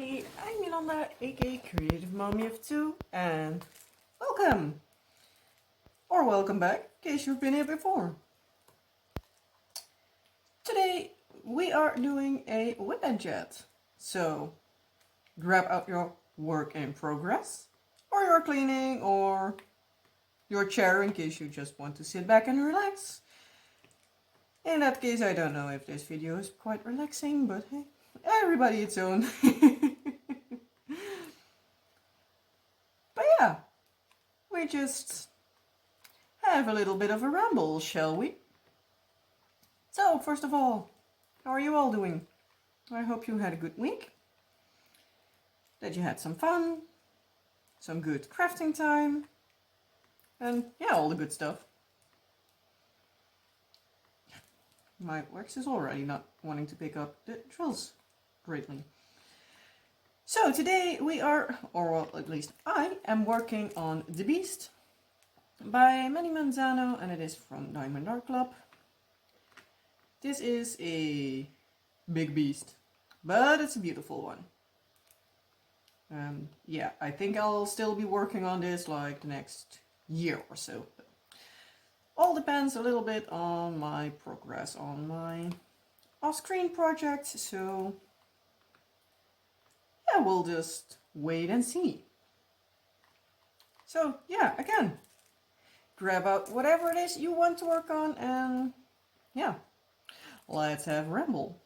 everybody, I'm Yolanda, aka Creative Mommy of Two, and welcome! Or welcome back, in case you've been here before. Today, we are doing a WIP and Chat, so grab out your work in progress, or your cleaning, or your chair in case you just want to sit back and relax. In that case, I don't know if this video is quite relaxing, but hey, everybody its own. But yeah, we just have a little bit of a ramble, shall we? So, first of all, how are you all doing? I hope you had a good week, that you had some fun, some good crafting time, and yeah, all the good stuff. My Wax is already not wanting to pick up the drills greatly. So today we are, or well, at least I am working on The Beast by Manny Manzano, and it is from Diamond Art Club. This is a big beast, but it's a beautiful one. Yeah, I think I'll still be working on this like the next year or so. All depends a little bit on my progress on my off-screen project, so yeah, we'll just wait and see. So yeah, again, grab out whatever it is you want to work on and yeah, let's have a ramble.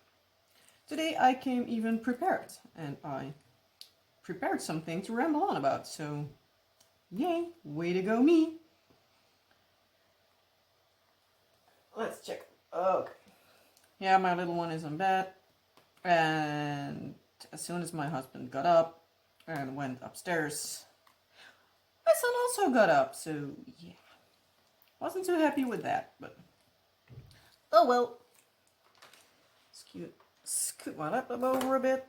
Today I came even prepared, and I prepared something to ramble on about, so yay, way to go me. Let's check. Okay. Yeah, my little one is in bed, and as soon as my husband got up and went upstairs, my son also got up, so yeah. Wasn't too happy with that, but oh well. Scoot my laptop over a bit.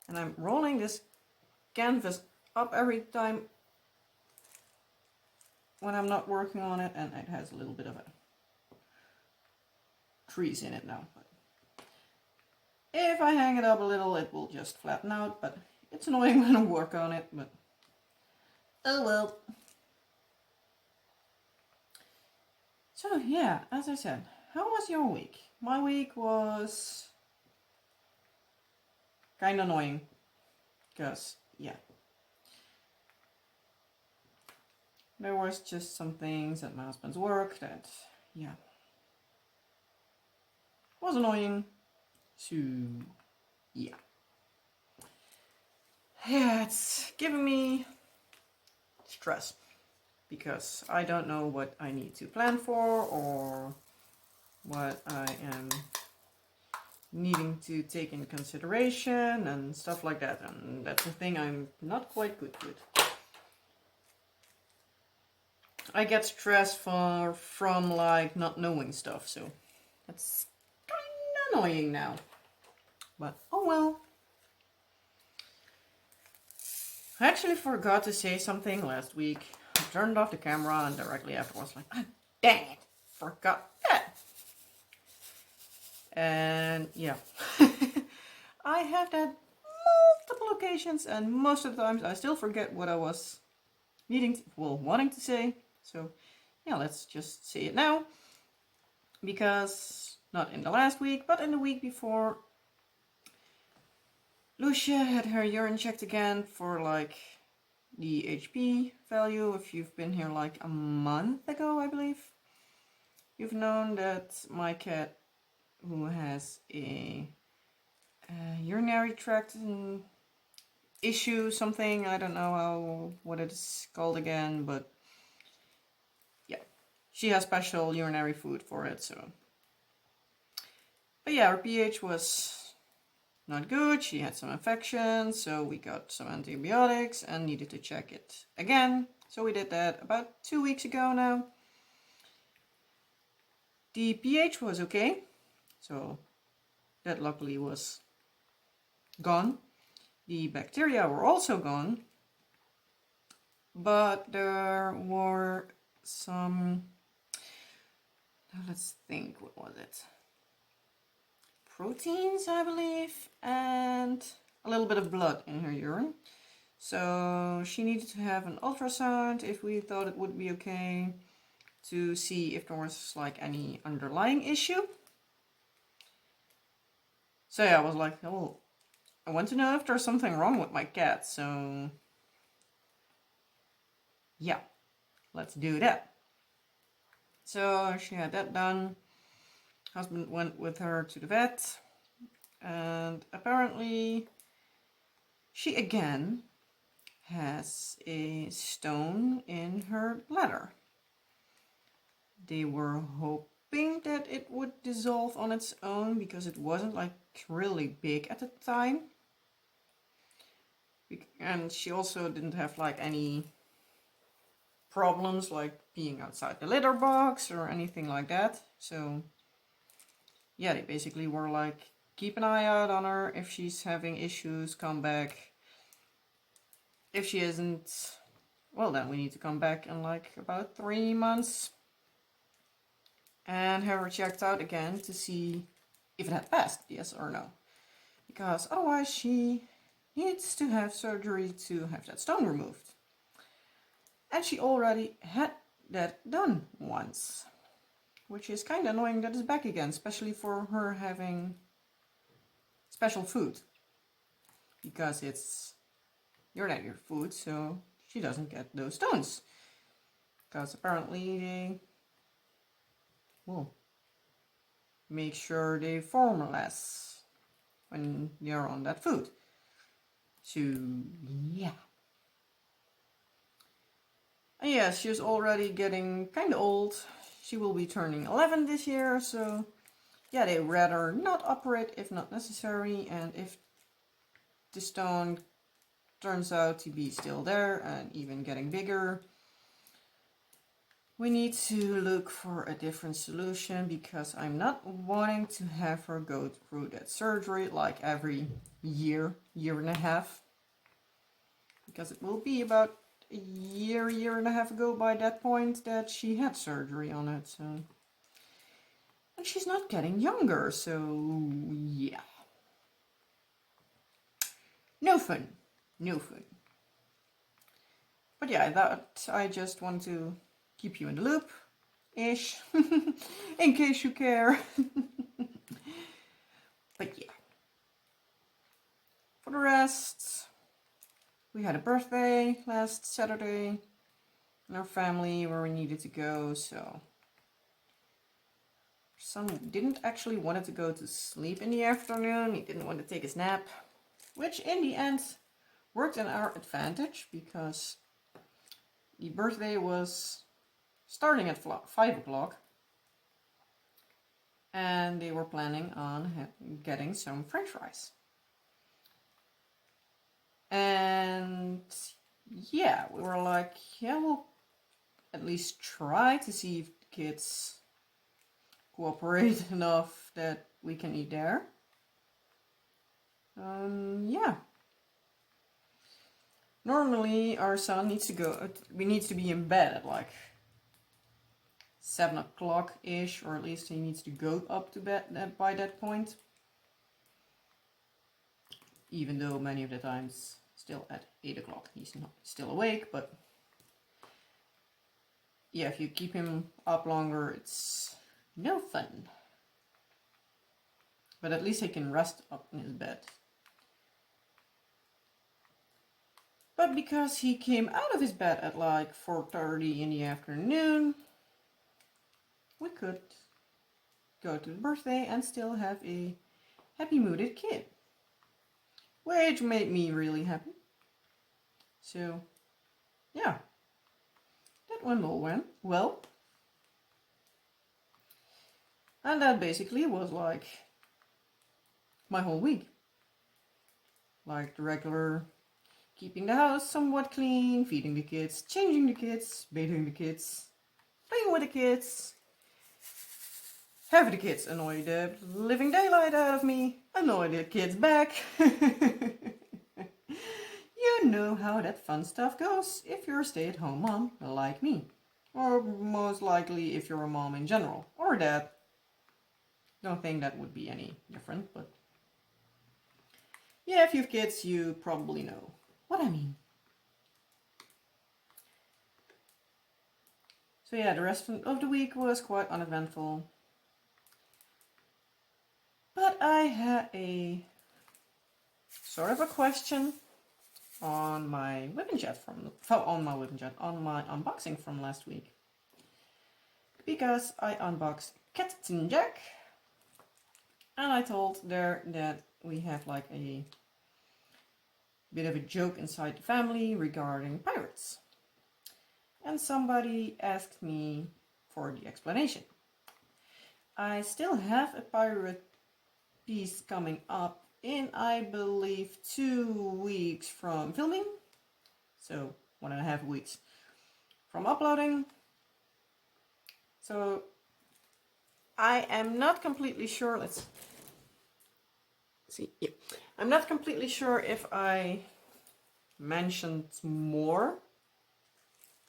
And I'm rolling this canvas up every time when I'm not working on it, and it has a little bit of a crease in it now. But if I hang it up a little, it will just flatten out, but it's annoying when I work on it, but oh well. So yeah, as I said, how was your week? My week was kind of annoying, because yeah, there was just some things at my husband's work that yeah was annoying. So yeah, it's giving me stress because I don't know what I need to plan for or what I am needing to take in consideration and stuff like that, and that's the thing I'm not quite good with. I get stressed from like not knowing stuff, so that's kind of annoying now. But oh well. I actually forgot to say something last week. I turned off the camera and directly afterwards like, ah, dang it, forgot that. And yeah, I have that multiple occasions, and most of the times I still forget what I was wanting to say. So yeah, let's just say it now, because not in the last week, but in the week before, Lucia had her urine checked again for like the HP value. If you've been here like a month ago, I believe, you've known that my cat, who has a urinary tract issue, something, I don't know what it's called again, but yeah, she has special urinary food for it, so. But yeah, her pH was not good, she had some infections, so we got some antibiotics and needed to check it again. So we did that about 2 weeks ago now. The pH was okay, so that luckily was gone. The bacteria were also gone, but there were some, let's think, what was it? Proteins, I believe, and a little bit of blood in her urine. So she needed to have an ultrasound if we thought it would be okay, to see if there was like any underlying issue. So yeah, I was like, oh, I want to know if there's something wrong with my cat. So yeah, let's do that. So she had that done. Husband went with her to the vet, and apparently she again has a stone in her bladder. They were hoping that it would dissolve on its own because it wasn't like really big at the time. And she also didn't have like any problems like being outside the litter box or anything like that. So yeah, they basically were like, keep an eye out on her. If she's having issues, come back. If she isn't, well, then we need to come back in like about 3 months and have her checked out again to see if it had passed, yes or no. Because otherwise she needs to have surgery to have that stone removed. And she already had that done once, which is kind of annoying that it's back again, especially for her having special food. Because it's urinary food, so she doesn't get those stones. Because apparently they, well, make sure they form less when you're on that food. So yeah. And yeah, she's already getting kind of old. She will be turning 11 this year, so yeah, they rather not operate if not necessary. And if the stone turns out to be still there and even getting bigger, we need to look for a different solution, because I'm not wanting to have her go through that surgery like every year and a half. Because it will be about a year and a half ago by that point that she had surgery on it. So, and she's not getting younger, so yeah. No fun. No fun. But yeah, that I just want to keep you in the loop, ish, in case you care. But yeah. For the rest, we had a birthday last Saturday in our family where we needed to go, so son didn't actually want to go to sleep in the afternoon. He didn't want to take his nap, which in the end worked in our advantage, because the birthday was starting at 5 o'clock and they were planning on getting some french fries. And yeah, we were like, yeah, we'll at least try to see if the kids cooperate enough that we can eat there. Yeah. Normally our son needs to go, we need to be in bed at like 7 o'clock-ish, or at least he needs to go up to bed by that point. Even though many of the times still at 8 o'clock he's not still awake, but yeah, if you keep him up longer, it's no fun. But at least he can rest up in his bed. But because he came out of his bed at like 4:30 in the afternoon, we could go to the birthday and still have a happy-mooded kid. Which made me really happy. So, yeah. That one all went well. And that basically was like my whole week. Like the regular keeping the house somewhat clean, feeding the kids, changing the kids, bathing the kids, playing with the kids, having the kids annoy the living daylight out of me, annoy the kids back. You know how that fun stuff goes if you're a stay-at-home mom like me. Or most likely if you're a mom in general, or dad. Don't think that would be any different, but Yeah, if you have kids, you probably know what I mean. So yeah, the rest of the week was quite uneventful. But I had a sort of a question on my WIP and Chat on my unboxing from last week. Because I unboxed Captain Jack, and I told there that we have like a bit of a joke inside the family regarding pirates. And somebody asked me for the explanation. I still have a pirate piece coming up in, I believe, 2 weeks from filming. So 1.5 weeks from uploading. So I am not completely sure. Let's see. Yeah. I'm not completely sure if I mentioned more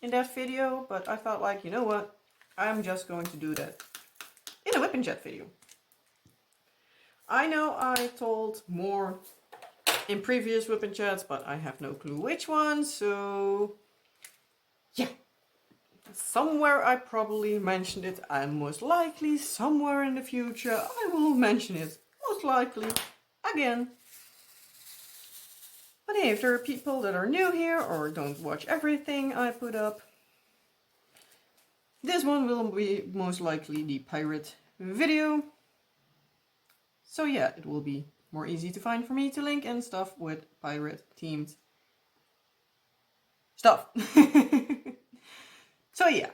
in that video, but I felt like, you know what? I'm just going to do that in a WIP and Chat video. I know I told more in previous WIP and Chats, but I have no clue which one, so yeah. Somewhere I probably mentioned it, and most likely somewhere in the future I will mention it, most likely again. But hey, if there are people that are new here or don't watch everything I put up, this one will be most likely the pirate video. So yeah, it will be more easy to find for me to link and stuff with pirate themed stuff. So yeah.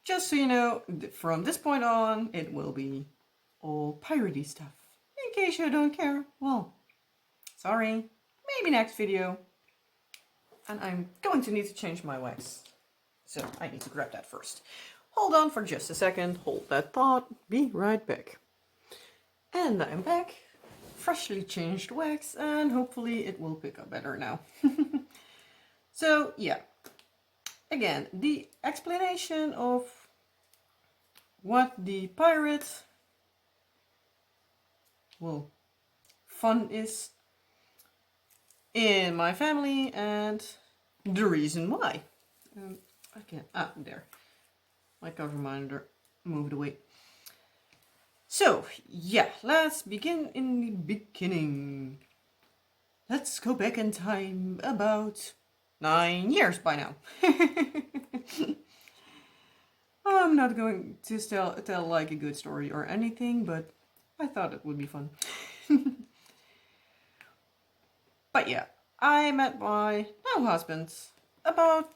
Just so you know, from this point on, it will be all piratey stuff. In case you don't care, well, sorry, maybe next video. And I'm going to need to change my wax. So I need to grab that first. Hold on for just a second, hold that thought, be right back. And I'm back, freshly changed wax, and hopefully it will pick up better now. So yeah, again, the explanation of what the pirate, well, fun is in my family and the reason why. There. My cover monitor moved away. So, yeah, let's begin in the beginning. Let's go back in time about 9 years by now. I'm not going to tell like a good story or anything, but I thought it would be fun. But yeah, I met my now husband about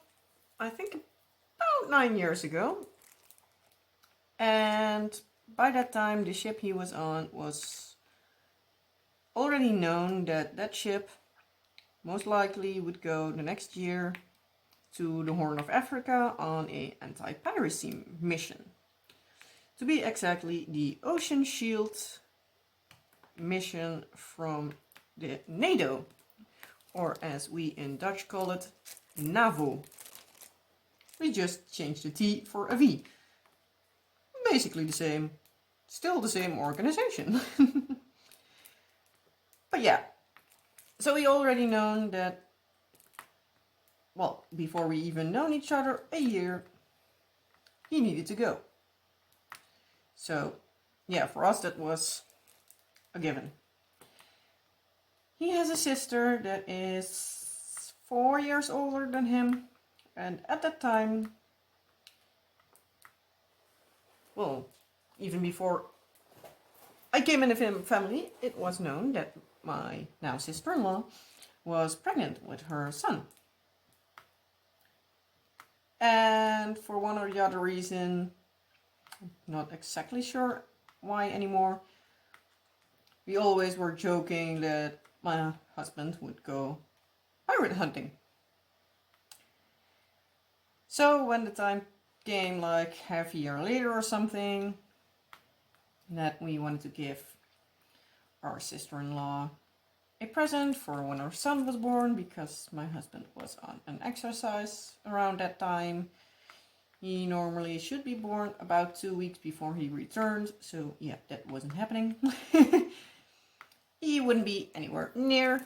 9 years ago. And by that time, the ship he was on was already known that that ship most likely would go the next year to the Horn of Africa on a anti-piracy mission. To be exactly, the Ocean Shield mission from the NATO, or as we in Dutch call it, NAVO. We just changed the T for a V. Basically the same, still the same organization. But yeah, so we already known that, well, before we even known each other a year, he needed to go. So yeah, for us that was a given. He has a sister that is 4 years older than him, and at that time, well, even before I came in the family, it was known that my now sister-in-law was pregnant with her son. And for one or the other reason, not exactly sure why anymore, we always were joking that my husband would go pirate hunting. So when the time came, like half a year later or something, that we wanted to give our sister-in-law a present for when our son was born, because my husband was on an exercise around that time. He normally should be born about 2 weeks before he returned, so yeah, that wasn't happening. he wouldn't be anywhere near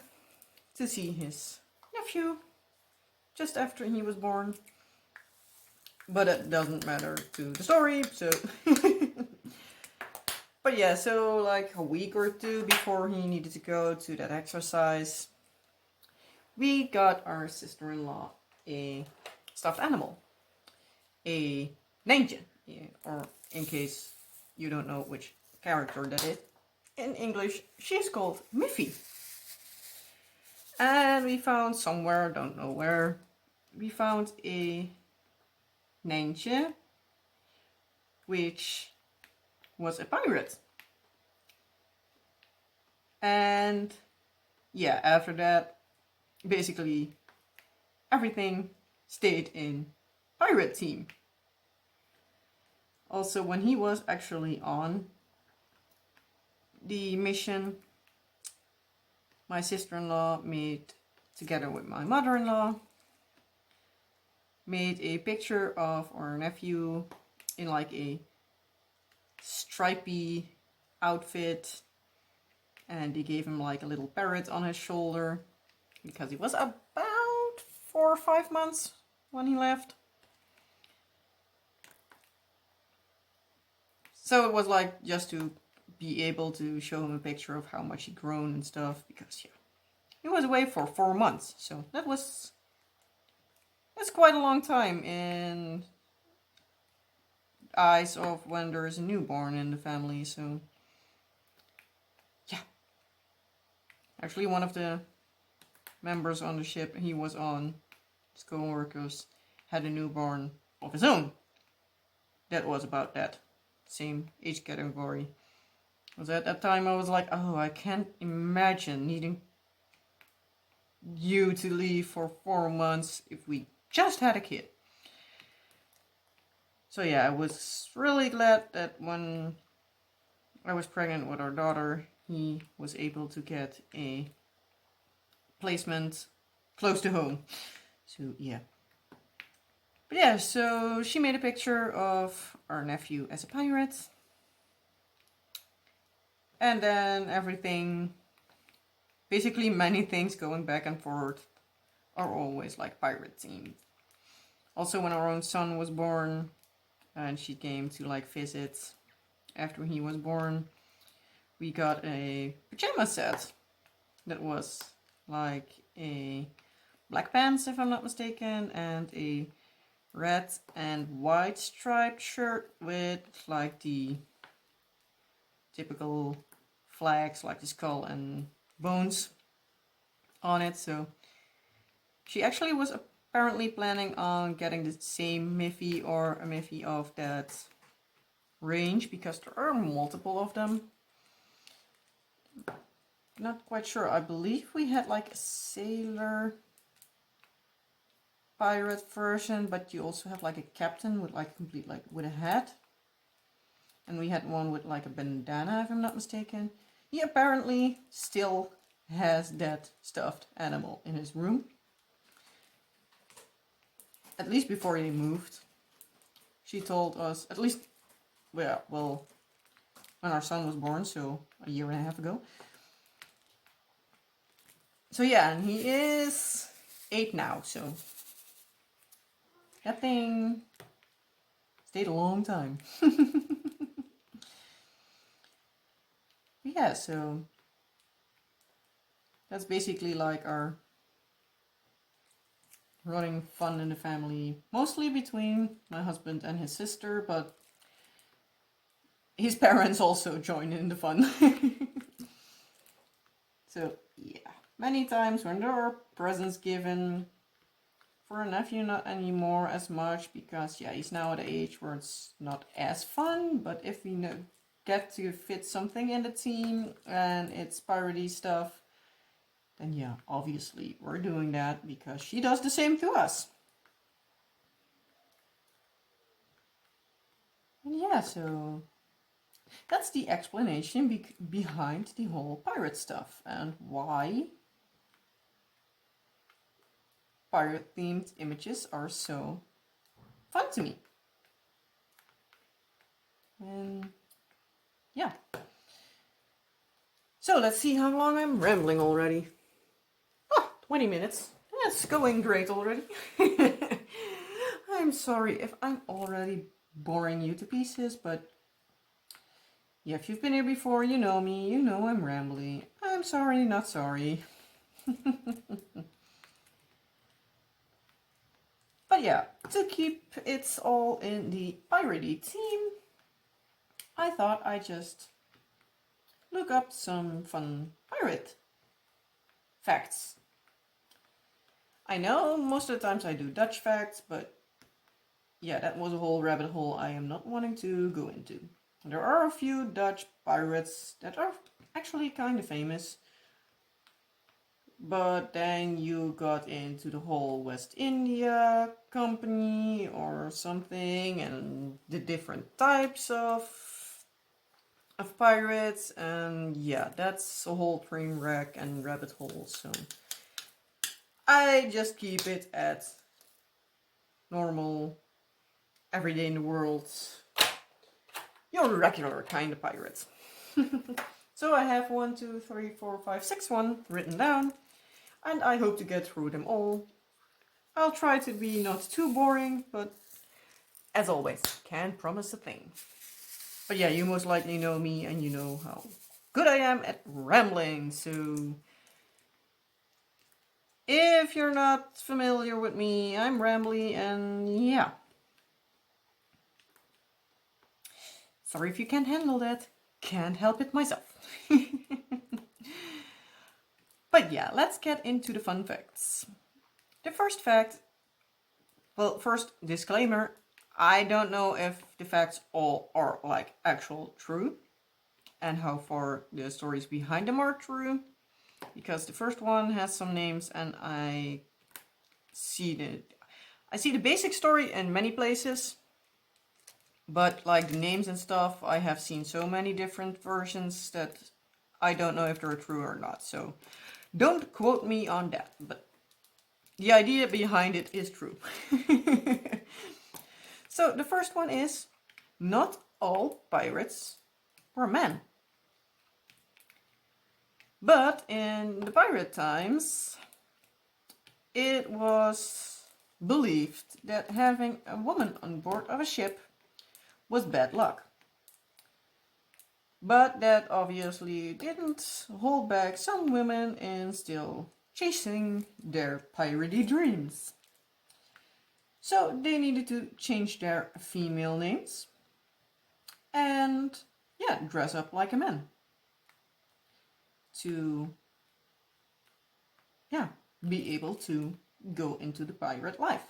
to see his nephew just after he was born. But it doesn't matter to the story, so... But yeah, so like a week or two before he needed to go to that exercise, we got our sister-in-law a stuffed animal. A ninja, or in case you don't know which character that is, in English she's called Miffy. And we found somewhere, don't know where, we found a ninja which was a pirate. And yeah, after that, basically everything stayed in pirate theme. Also, when he was actually on the mission, my sister-in-law made, together with my mother-in-law, made a picture of our nephew in like a stripy outfit, and they gave him like a little parrot on his shoulder because he was about 4 or 5 months when he left. So it was like just to be able to show him a picture of how much he'd grown and stuff, because yeah, he was away for 4 months, so that's quite a long time in eyes of when there is a newborn in the family. So yeah, actually one of the members on the ship he was on, his co-workers, had a newborn of his own that was about that same age category. Was at that time I was like, oh, I can't imagine needing you to leave for 4 months if we just had a kid. So yeah, I was really glad that when I was pregnant with our daughter, he was able to get a placement close to home. So yeah. But yeah, so she made a picture of our nephew as a pirate. And then everything, basically many things going back and forth, are always like pirate themed. Also, when our own son was born and she came to like visit after he was born, we got a pajama set that was like a black pants, if I'm not mistaken, and a red and white striped shirt with like the typical flags like the skull and bones on it. So she actually was apparently planning on getting the same Miffy or a Miffy of that range, because there are multiple of them. Not quite sure. I believe we had like a sailor pirate version, but you also have like a captain with like complete like with a hat. And we had one with like a bandana, if I'm not mistaken. He apparently still has that stuffed animal in his room. At least before he moved. She told us, at least, well, when our son was born, so a year and a half ago. So yeah, and he is 8 now, so that thing stayed a long time. Yeah, so that's basically like our running fun in the family, mostly between my husband and his sister, but his parents also join in the fun. So yeah, many times when there are presents given for a nephew, not anymore as much, because yeah, he's now at an age where it's not as fun, but if we get to fit something in the team and it's piratey stuff, then yeah, obviously we're doing that, because she does the same to us. And yeah, so that's the explanation behind the whole pirate stuff and why pirate themed images are so fun to me. And yeah. So let's see how long I'm rambling already. Oh, 20 minutes. That's going great already. I'm sorry if I'm already boring you to pieces, but yeah, if you've been here before, you know me, you know I'm rambling. I'm sorry, not sorry. But yeah, to keep it all in the piratey theme, I thought I'd just look up some fun pirate facts. I know most of the times I do Dutch facts, but yeah, that was a whole rabbit hole I am not wanting to go into. There are a few Dutch pirates that are actually kind of famous, but then you got into the whole West India Company or something, and the different types of pirates, and yeah, that's a whole train wreck and rabbit hole, so I just keep it at normal, everyday in the world, your regular kind of pirates. So I have 1, 2, 3, 4, 5, 6 written down, and I hope to get through them all. I'll try to be not too boring, but as always, can't promise a thing. But yeah, you most likely know me and you know how good I am at rambling, so if you're not familiar with me, I'm Rambly, and yeah. Sorry if you can't handle that. Can't help it myself. But yeah, let's get into the fun facts. The first fact, well, first disclaimer, I don't know if the facts all are like actual true and how far the stories behind them are true, because the first one has some names and I see the basic story in many places, but like the names and stuff, I have seen so many different versions that I don't know if they're true or not. So don't quote me on that, but the idea behind it is true. So the first one is, not all pirates were men. But in the pirate times, it was believed that having a woman on board of a ship was bad luck. But that obviously didn't hold back some women in still chasing their piratey dreams. So they needed to change their female names and, yeah, dress up like a man to, yeah, be able to go into the pirate life.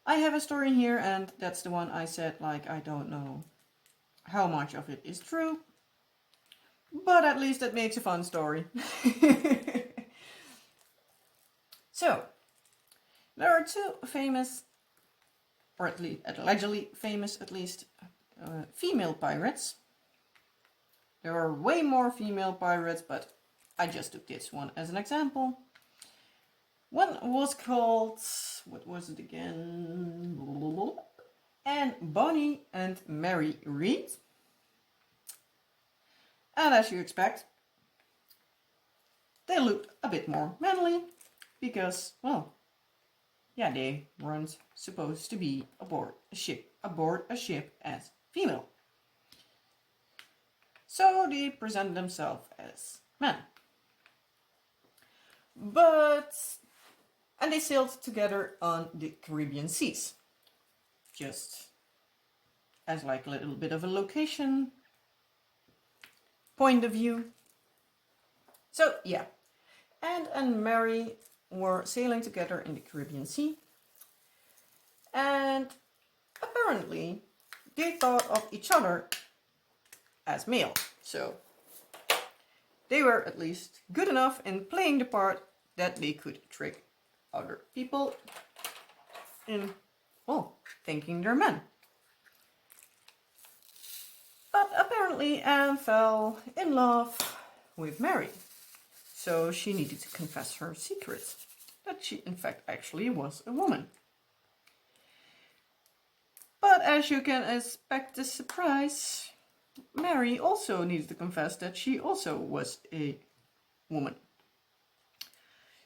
I have a story here, and that's the one I said, like, I don't know how much of it is true, but at least it makes a fun story. So, there are two famous, or at least allegedly famous at least, female pirates. There are way more female pirates, but I just took this one as an example. One was called, what was it again? And Bonnie and Mary Reed. And as you expect, they looked a bit more manly because, well, yeah, they weren't supposed to be aboard a ship as female. So they present themselves as men. And they sailed together on the Caribbean seas. Just as like a little bit of a location point of view. So yeah, Anne and Mary were sailing together in the Caribbean Sea. And apparently they thought of each other as male. So they were at least good enough in playing the part that they could trick other people in, well, thinking they're men. But apparently Anne fell in love with Mary. So she needed to confess her secret, that she in fact actually was a woman. But as you can expect a surprise, Mary also needed to confess that she also was a woman.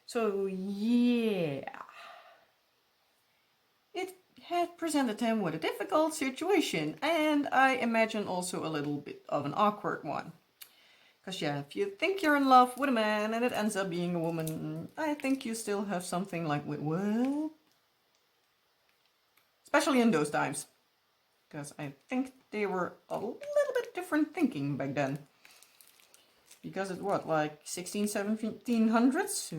So yeah, it had presented him with a difficult situation, and I imagine also a little bit of an awkward one. Because yeah, if you think you're in love with a man and it ends up being a woman, I think you still have something like, wait, what? Especially in those times. Because I think they were a little bit different thinking back then. Because it what, like 16, 1700s? So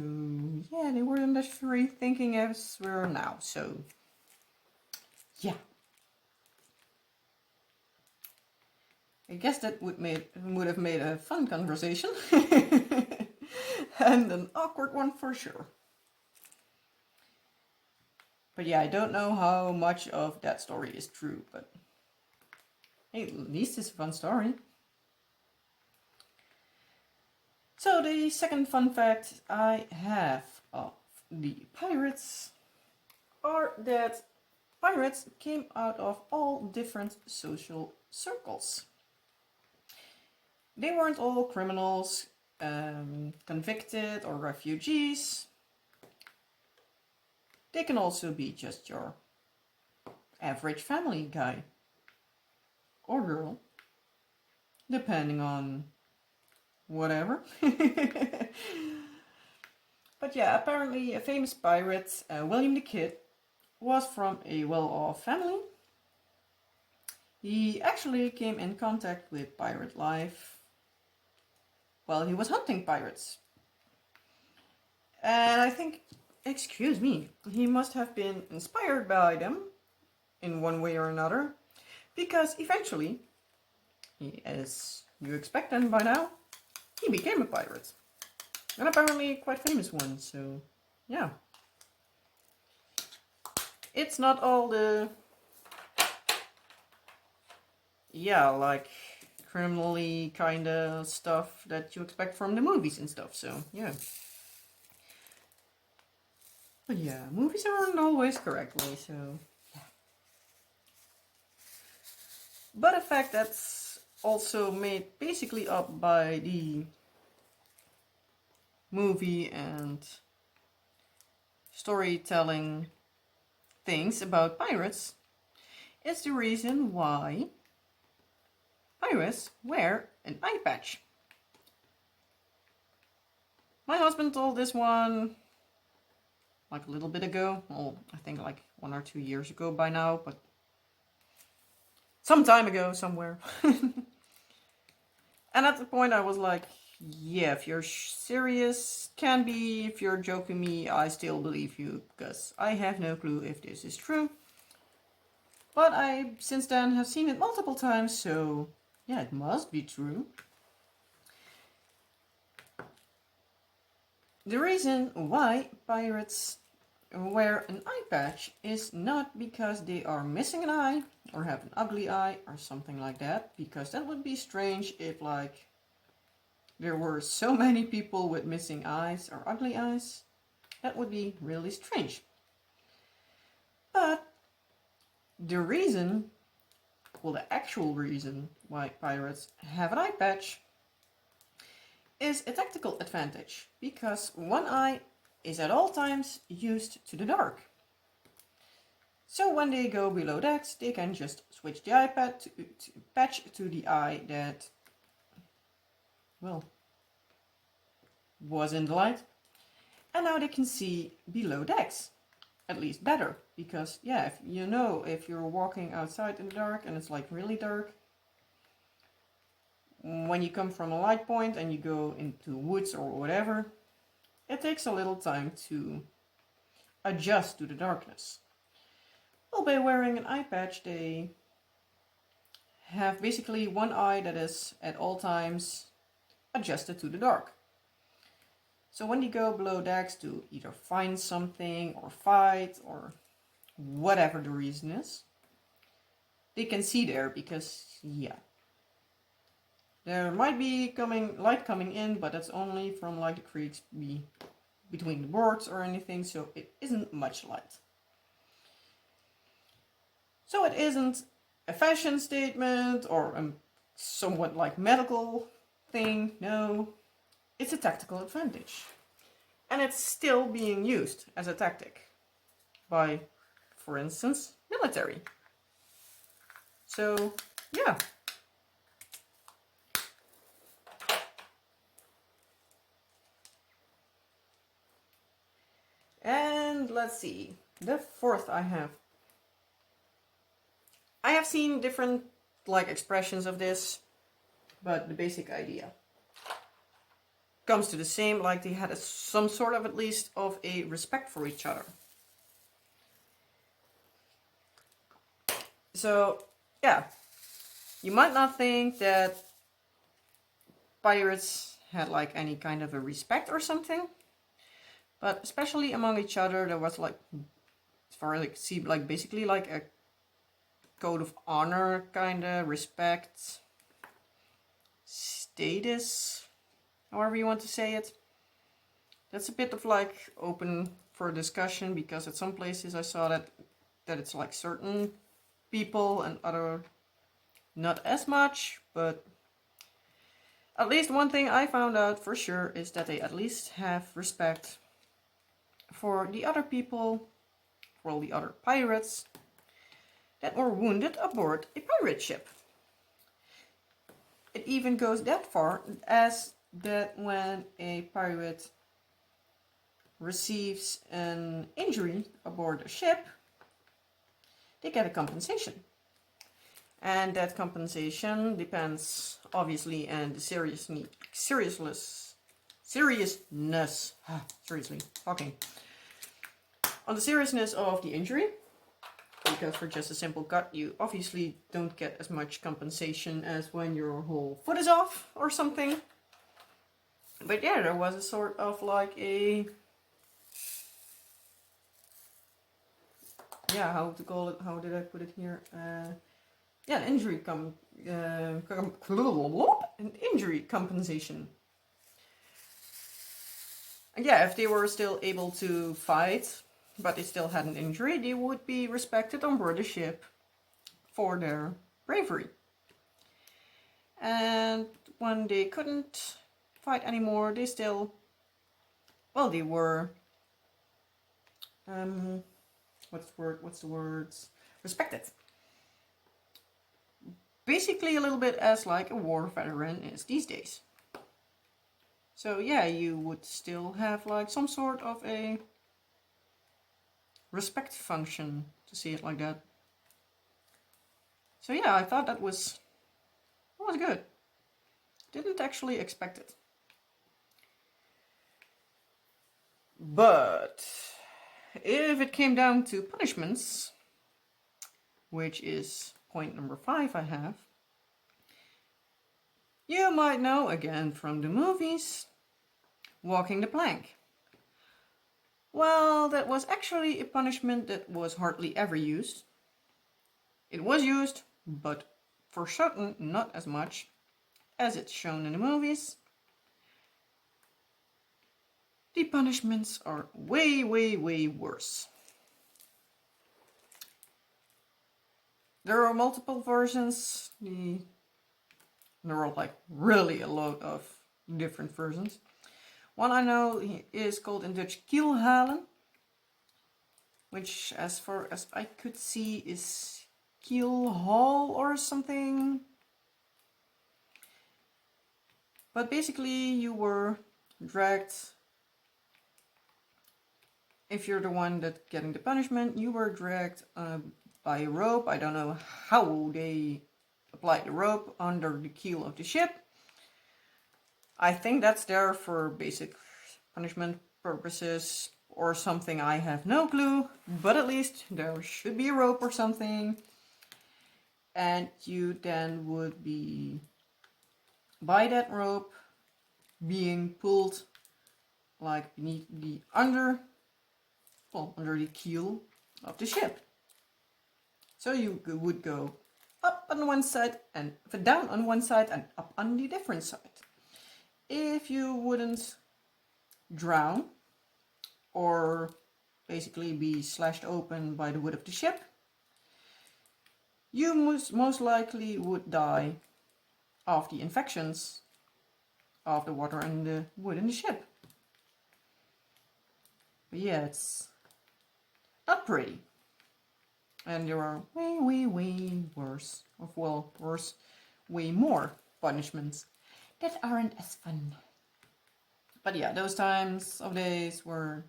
yeah, they weren't as free thinking as we're now. So yeah. I guess that would have made a fun conversation. And an awkward one for sure. But yeah, I don't know how much of that story is true, but hey, at least it's a fun story. So the second fun fact I have of the pirates are that pirates came out of all different social circles. They weren't all criminals, convicted, or refugees. They can also be just your average family guy or girl, depending on whatever. But yeah, apparently a famous pirate, William the Kid, was from a well-off family. He actually came in contact with pirate life while he was hunting pirates. And I think, excuse me, he must have been inspired by them in one way or another, because eventually, as you expect then by now, he became a pirate. And apparently quite famous one, so yeah. It's not all the, yeah, like criminally kind of stuff that you expect from the movies and stuff, so yeah. But yeah, movies aren't always correctly, so yeah. But a fact that's also made basically up by the movie and storytelling things about pirates is the reason why pirates wear an eye patch. My husband told this one like a little bit ago. Well, I think like 1 or 2 years ago by now, but some time ago somewhere. And at the point I was like, yeah, if you're serious, can be. If you're joking me, I still believe you, because I have no clue if this is true. But I, since then, have seen it multiple times, so yeah, it must be true. The reason why pirates wear an eye patch is not because they are missing an eye or have an ugly eye or something like that, because that would be strange if like there were so many people with missing eyes or ugly eyes. That would be really strange. But the reason, well, the actual reason why pirates have an eye patch is a tactical advantage, because one eye is at all times used to the dark. So when they go below decks, they can just switch the eye patch to the eye that, well, was in the light, and now they can see below decks. At least better, because yeah, if you're walking outside in the dark and it's like really dark, when you come from a light point and you go into woods or whatever, it takes a little time to adjust to the darkness. Well, by wearing an eye patch, they have basically one eye that is at all times adjusted to the dark. So when you go below decks to either find something or fight or whatever the reason is, they can see there, because yeah, there might be light coming in, but that's only from like the creeks between the boards or anything, so it isn't much light. So it isn't a fashion statement or a somewhat like medical thing. No, it's a tactical advantage. And it's still being used as a tactic by, for instance, military. So, yeah. And let's see, the fourth I have seen different like expressions of this, but the basic idea comes to the same, like they had some sort of, at least, of a respect for each other. So, yeah, you might not think that pirates had like any kind of a respect or something, but especially among each other, there was like, as far as I could see, like basically like a code of honor, kind of respect, status, however you want to say it. That's a bit of like open for discussion, because at some places I saw that it's like certain people and other not as much, but at least one thing I found out for sure is that they at least have respect for the other people, for all the other pirates that were wounded aboard a pirate ship. It even goes that far as that when a pirate receives an injury aboard a ship, they get a compensation. And that compensation depends, obviously, on the seriousness, seriously, talking, on the seriousness of the injury. Because for just a simple cut, you obviously don't get as much compensation as when your whole foot is off or something. But yeah, there was a sort of like a, yeah, how to call it, how did I put it here? Yeah, an injury compensation. And yeah, if they were still able to fight, but they still had an injury, they would be respected on board the ship for their bravery. And when they couldn't fight anymore, they still, well, they were, what's the words? Respected. Basically a little bit as like a war veteran is these days. So yeah, you would still have like some sort of a respect function, to see it like that. So yeah, I thought that was good. Didn't actually expect it. But if it came down to punishments, which is point number 5 I have, you might know again from the movies, walking the plank. Well, that was actually a punishment that was hardly ever used. It was used, but for certain not as much as it's shown in the movies. The punishments are way, way, way worse. There are multiple versions. There are like really a lot of different versions. One I know is called in Dutch kielhalen, which as far as I could see is keelhaul or something. But basically you were dragged, if you're the one that getting the punishment, you were dragged by a rope. I don't know how they applied the rope under the keel of the ship. I think that's there for basic punishment purposes or something, I have no clue, but at least there should be a rope or something. And you then would be, by that rope, being pulled like beneath the under the keel of the ship. So you would go up on one side and down on one side and up on the different side. If you wouldn't drown or basically be slashed open by the wood of the ship, you most likely would die of the infections of the water and the wood in the ship. But yeah, it's not pretty. And there are way worse, way more punishments that aren't as fun. But yeah, those times of days were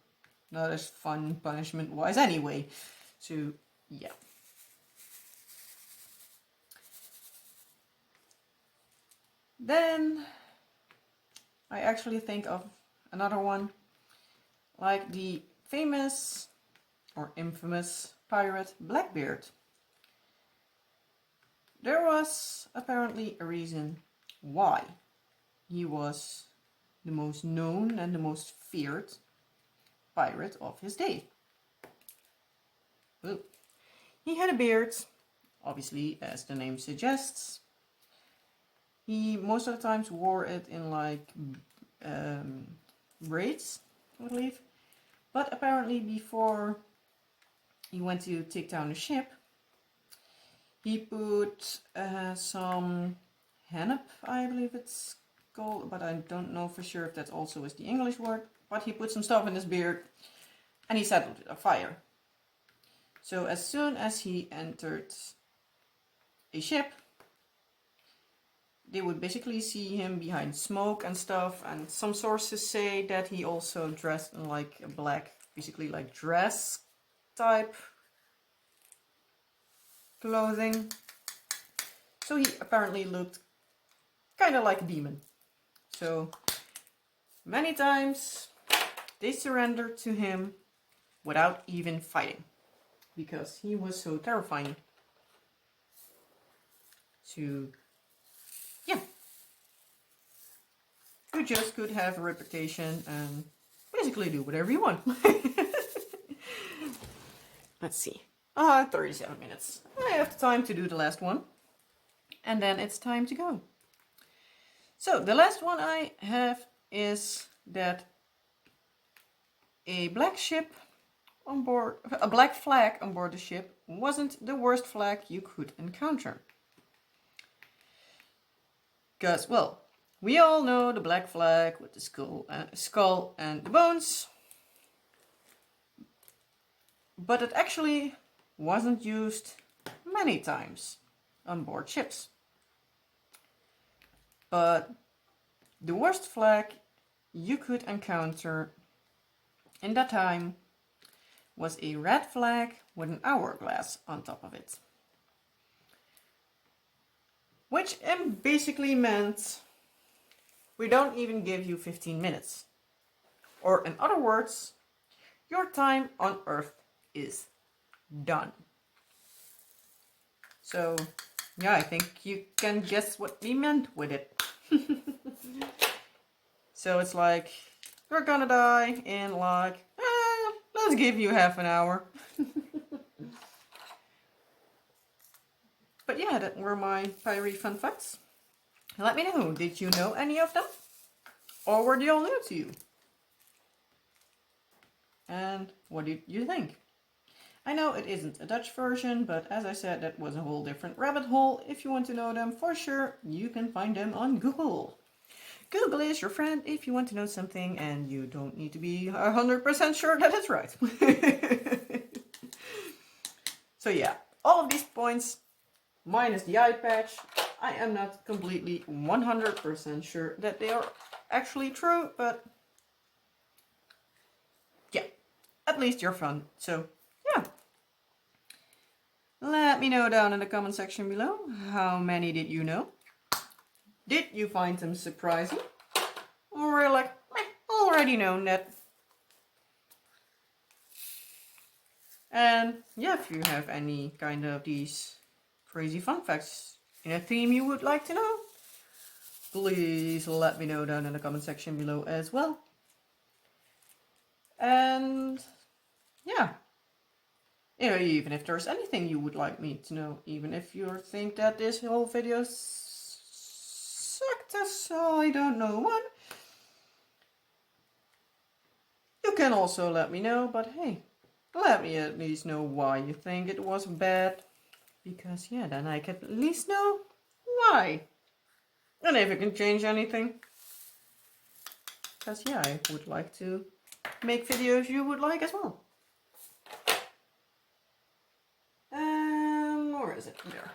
not as fun punishment-wise anyway. So yeah. Then I actually think of another one, like the famous or infamous pirate Blackbeard. There was apparently a reason why he was the most known and the most feared pirate of his day. Well, he had a beard, obviously, as the name suggests. He most of the times wore it in like braids, I believe. But apparently before he went to take down the ship, he put some hennep, I believe it's called, but I don't know for sure if that also is the English word. But he put some stuff in his beard and he set it afire. So as soon as he entered a ship, they would basically see him behind smoke and stuff, and some sources say that he also dressed in like a black, basically like dress type clothing. So he apparently looked kind of like a demon. So many times they surrendered to him without even fighting, because he was so terrifying. So yeah, you just could have a reputation and basically do whatever you want. Let's see. 37 minutes. I have time to do the last one. And then it's time to go. So the last one I have is that a black flag on board the ship wasn't the worst flag you could encounter. Because, well, we all know the black flag with the skull and the bones. But it actually wasn't used many times on board ships. But the worst flag you could encounter in that time was a red flag with an hourglass on top of it. Which basically meant we don't even give you 15 minutes. Or in other words, your time on Earth is done. So, yeah, I think you can guess what we meant with it. So it's like, you're gonna die in like, let's give you half an hour. But yeah, that were my pirate fun facts. Let me know, did you know any of them? Or were they all new to you? And what did you think? I know it isn't a Dutch version, but as I said, that was a whole different rabbit hole. If you want to know them for sure, you can find them on Google. Google is your friend if you want to know something and you don't need to be 100% sure that it's right. So yeah, all of these points, minus the eye patch, I am not completely 100% sure that they are actually true, but yeah, at least you're fun. So yeah. Let me know down in the comment section below, how many did you know? Did you find them surprising? Or were like, already known that? And yeah, if you have any kind of these crazy fun facts in a theme you would like to know, please let me know down in the comment section below as well. And yeah, you know, even if there's anything you would like me to know, even if you think that this whole video sucked as I don't know what, you can also let me know, but hey, let me at least know why you think it was bad, because yeah, then I can at least know why. And if you can change anything. Because yeah, I would like to make videos you would like as well. Where is it? There.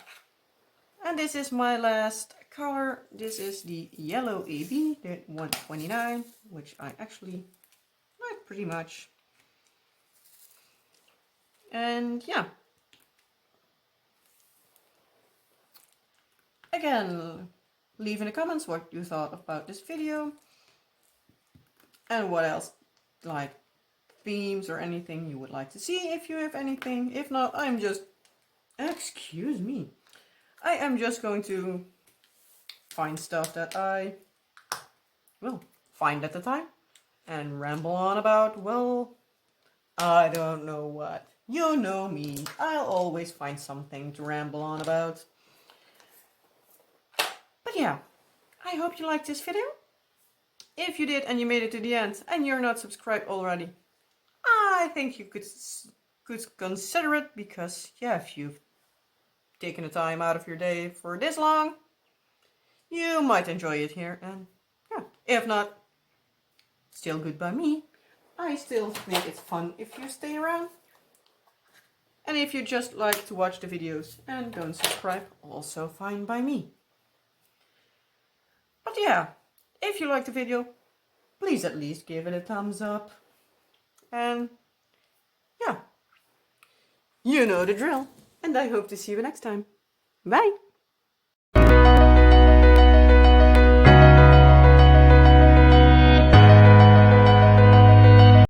And this is my last color. This is the yellow AB, the 129, which I actually like pretty much. And yeah. Again, leave in the comments what you thought about this video. And what else, like themes or anything you would like to see if you have anything. If not, I'm just, excuse me. I am just going to find stuff that I will find at the time and ramble on about, well, I don't know what. You know me, I'll always find something to ramble on about. But yeah, I hope you liked this video. If you did and you made it to the end and you're not subscribed already, I think you could consider it, because yeah, if you've taken the time out of your day for this long, you might enjoy it here. And yeah, if not, still good by me. I still think it's fun if you stay around. And if you just like to watch the videos and don't subscribe, also fine by me. But yeah, if you liked the video, please at least give it a thumbs up. And yeah, you know the drill. And I hope to see you next time. Bye!